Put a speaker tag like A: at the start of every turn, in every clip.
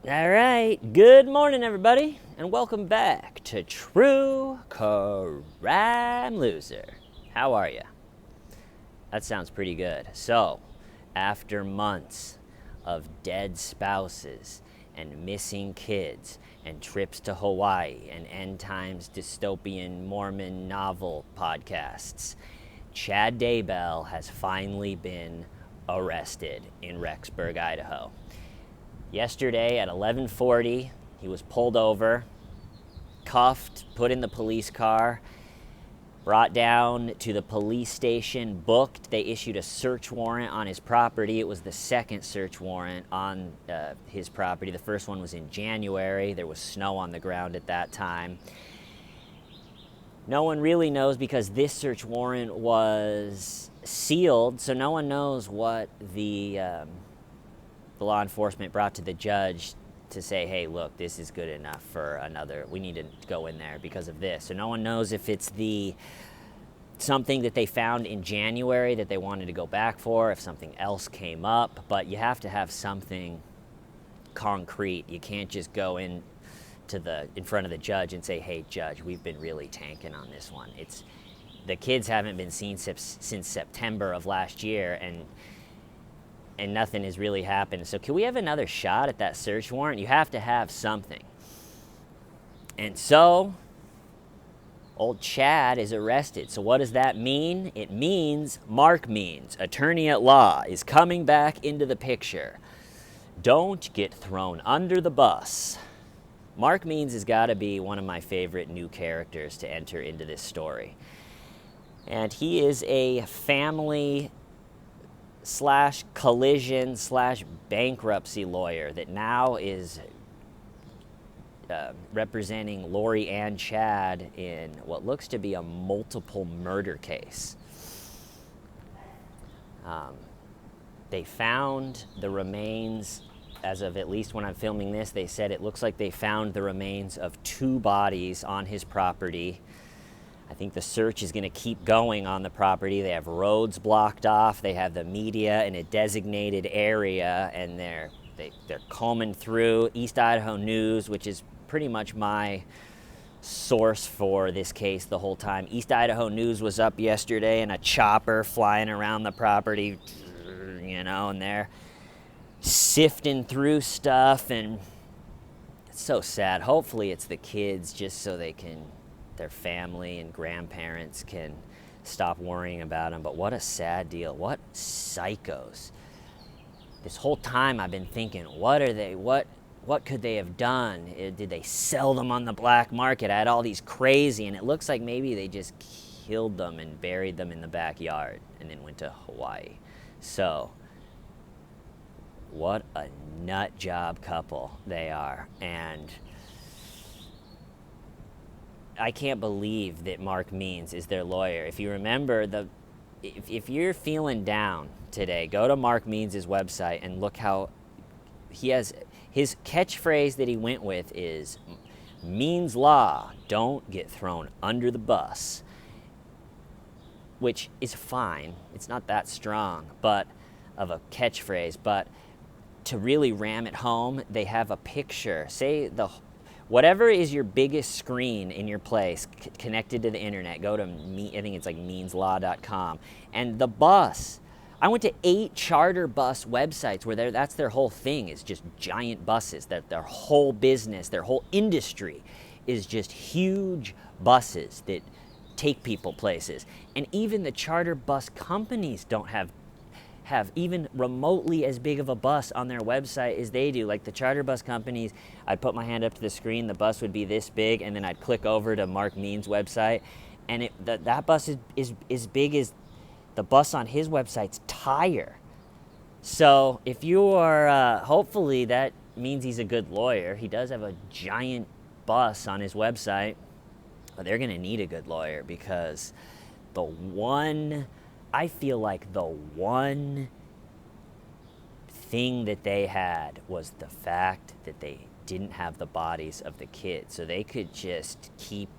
A: All right, good morning, everybody, and welcome back to True Crime Loser. How are you? That sounds pretty good. So, after months of dead spouses and missing kids and trips to Hawaii and end times dystopian Mormon novel podcasts, Chad Daybell has finally been arrested in Rexburg, Idaho. Yesterday at 11:40, he was pulled over, cuffed, put in the police car, brought down to the police station, booked. They issued a search warrant on his property. It was the second search warrant on his property. The first one was in January. There was snow on the ground at that time. No one really knows because this search warrant was sealed, so no one knows what the law enforcement brought to the judge to say, hey, look, this is good enough for another, we need to go in there because of this. So no one knows if it's something that they found in January that they wanted to go back for, if something else came up, but you have to have something concrete. You can't just go in front of the judge and say, hey, judge, we've been really tanking on this one. The kids haven't been seen since September of last year, and nothing has really happened. So can we have another shot at that search warrant? You have to have something. And so, old Chad is arrested. So what does that mean? It means Marc Means, attorney at law, is coming back into the picture. Don't get thrown under the bus. Marc Means has got to be one of my favorite new characters to enter into this story. And he is a family /collision /bankruptcy lawyer that now is representing Lori and Chad in what looks to be a multiple murder case. They found the remains, as of at least when I'm filming this, they said it looks like they found the remains of 2 bodies on his property. I think the search is going to keep going on the property. They have roads blocked off. They have the media in a designated area, and they're combing through. East Idaho News, which is pretty much my source for this case the whole time. East Idaho News was up yesterday, and a chopper flying around the property, and they're sifting through stuff, and it's so sad. Hopefully it's the kids, just so their family and grandparents can stop worrying about them. But what a sad deal. What psychos. This whole time I've been thinking, what could they have done? Did they sell them on the black market? I had all these crazy, and it looks like maybe they just killed them and buried them in the backyard and then went to Hawaii. So, what a nut job couple they are. And I can't believe that Marc Means is their lawyer. If you remember, if you're feeling down today, go to Marc Means' website and look how he has his catchphrase that he went with is Means Law, don't get thrown under the bus, which is fine. It's not that strong, but of a catchphrase. But to really ram it home, they have a picture. Say whatever is your biggest screen in your place connected to the internet, go to I think it's like meanslaw.com. And the bus, I went to 8 charter bus websites where that's their whole thing, is just giant buses. That their whole business, their whole industry is just huge buses that take people places. And even the charter bus companies don't have even remotely as big of a bus on their website as they do. Like the charter bus companies, I'd put my hand up to the screen, the bus would be this big, and then I'd click over to Marc Means' website, and that bus is as big as the bus on his website's tire. So if you are, hopefully that means he's a good lawyer. He does have a giant bus on his website, but they're going to need a good lawyer, because I feel like the one thing that they had was the fact that they didn't have the bodies of the kids. So they could just keep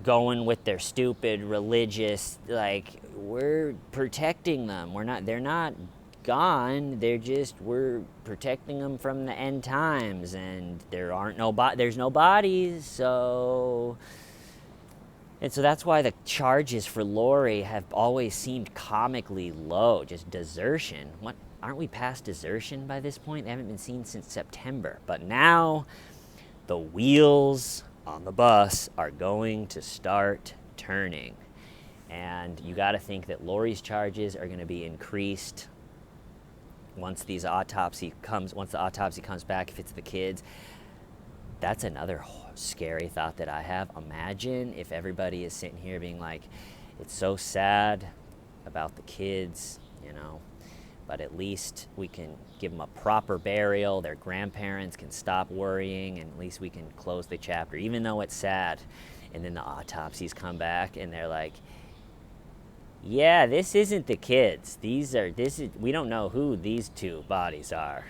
A: going with their stupid religious, like, we're protecting them. They're not gone. We're protecting them from the end times, and there's no bodies, so. And so that's why the charges for Lori have always seemed comically low, just desertion. What, aren't we past desertion by this point? They haven't been seen since September. But now the wheels on the bus are going to start turning. And you got to think that Lori's charges are going to be increased once the autopsy comes back, if it's the kids. That's another scary thought that I have. Imagine if everybody is sitting here being like, it's so sad about the kids, but at least we can give them a proper burial. Their grandparents can stop worrying, and at least we can close the chapter, even though it's sad. And then the autopsies come back, and they're like, yeah, this isn't the kids. We don't know who these two bodies are.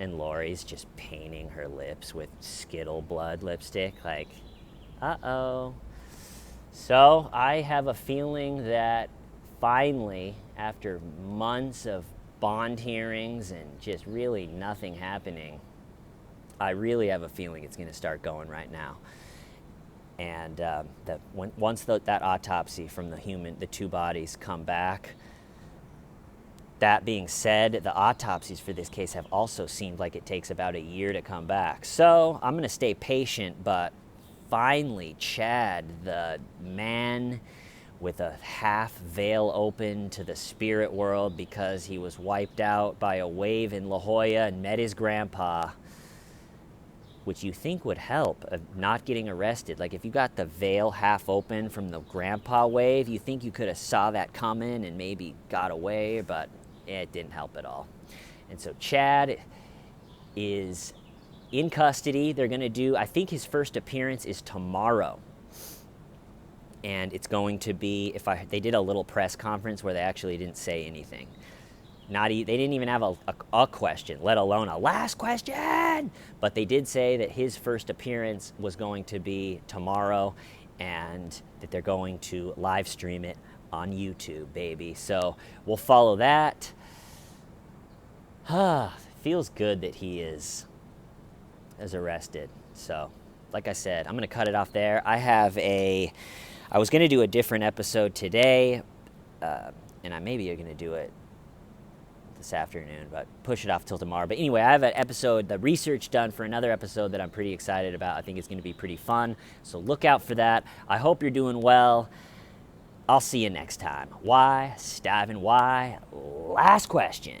A: And Lori's just painting her lips with Skittle blood lipstick, like, uh-oh. So I have a feeling that finally, after months of bond hearings and just really nothing happening, I really have a feeling it's going to start going right now. And once that autopsy from the two bodies come back. That being said, the autopsies for this case have also seemed like it takes about a year to come back. So I'm going to stay patient, but finally, Chad, the man with a half veil open to the spirit world because he was wiped out by a wave in La Jolla and met his grandpa, which you think would help of not getting arrested. Like if you got the veil half open from the grandpa wave, you think you could have saw that coming and maybe got away, but it didn't help at all. And so Chad is in custody. They're going to do, I think his first appearance is tomorrow. And it's going to be, they did a little press conference where they actually didn't say anything. They didn't even have a question, let alone a last question. But they did say that his first appearance was going to be tomorrow and that they're going to live stream it on YouTube, baby. So we'll follow that. Feels good that he is arrested. So, like I said, I'm going to cut it off there. I was going to do a different episode today, and I maybe are going to do it this afternoon, but push it off till tomorrow. But anyway, I have an episode, the research done for another episode that I'm pretty excited about. I think it's going to be pretty fun. So look out for that. I hope you're doing well. I'll see you next time. Why, Stivin, why? Last question.